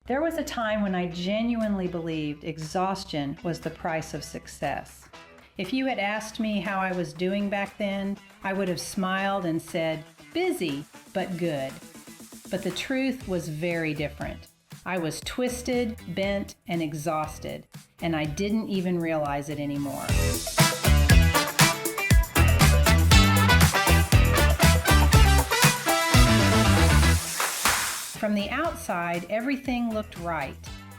There was a time when I genuinely believed exhaustion was the price of success. If you had asked me how I was doing back then, I would have smiled and said, busy, but good. But the truth was very different. I was twisted, bent, and exhausted, and I didn't even realize it anymore. From the outside, everything looked right.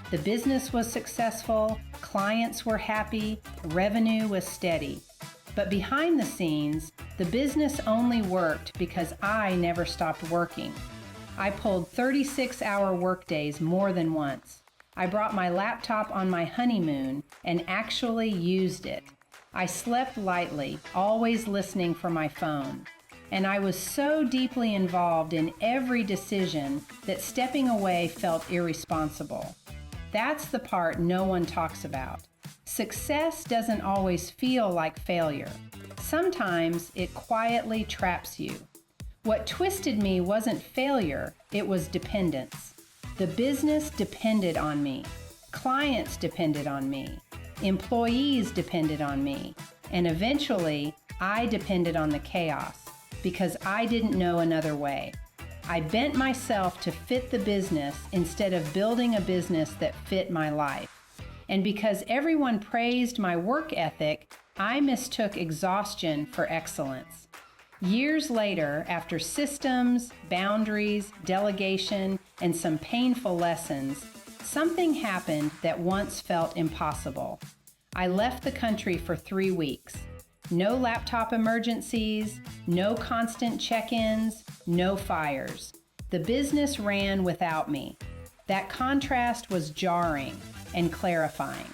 The business was successful, clients were happy, revenue was steady. But behind the scenes, the business only worked because I never stopped working. I pulled 36-hour workdays more than once. I brought my laptop on my honeymoon and actually used it. I slept lightly, always listening for my phone. And I was so deeply involved in every decision that stepping away felt irresponsible. That's the part no one talks about. Success doesn't always feel like failure. Sometimes it quietly traps you. What twisted me wasn't failure, it was dependence. The business depended on me. Clients depended on me. Employees depended on me. And eventually, I depended on the chaos because I didn't know another way. I bent myself to fit the business instead of building a business that fit my life. And because everyone praised my work ethic, I mistook exhaustion for excellence. Years later, after systems, boundaries, delegation, and some painful lessons, something happened that once felt impossible. I left the country for 3 weeks. No laptop emergencies, no constant check-ins, no fires. The business ran without me. That contrast was jarring and clarifying.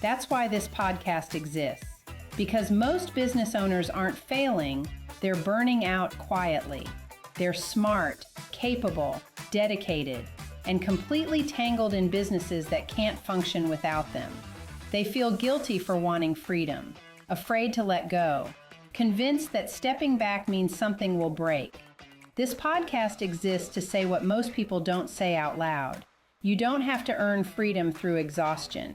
That's why this podcast exists. Because most business owners aren't failing, they're burning out quietly. They're smart, capable, dedicated, and completely tangled in businesses that can't function without them. They feel guilty for wanting freedom, afraid to let go, convinced that stepping back means something will break. This podcast exists to say what most people don't say out loud. You don't have to earn freedom through exhaustion.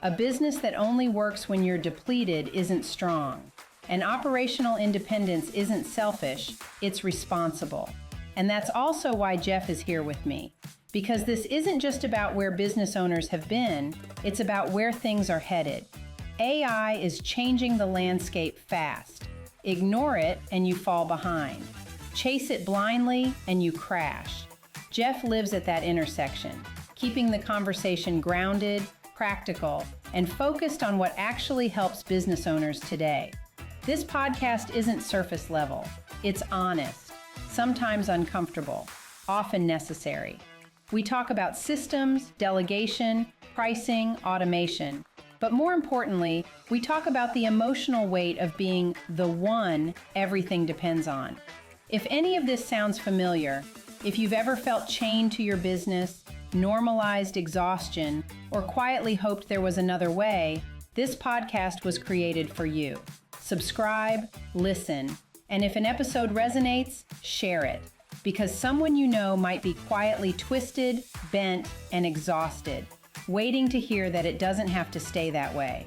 A business that only works when you're depleted isn't strong. And operational independence isn't selfish, it's responsible. And that's also why Jeff is here with me. Because this isn't just about where business owners have been, it's about where things are headed. AI is changing the landscape fast. Ignore it and you fall behind. Chase it blindly and you crash. Jeff lives at that intersection, keeping the conversation grounded, practical, and focused on what actually helps business owners today. This podcast isn't surface level. It's honest, sometimes uncomfortable, often necessary. We talk about systems, delegation, pricing, automation. But more importantly, we talk about the emotional weight of being the one everything depends on. If any of this sounds familiar, if you've ever felt chained to your business, normalized exhaustion, or quietly hoped there was another way, this podcast was created for you. Subscribe, listen, and if an episode resonates, share it. Because someone you know might be quietly twisted, bent, and exhausted, waiting to hear that it doesn't have to stay that way.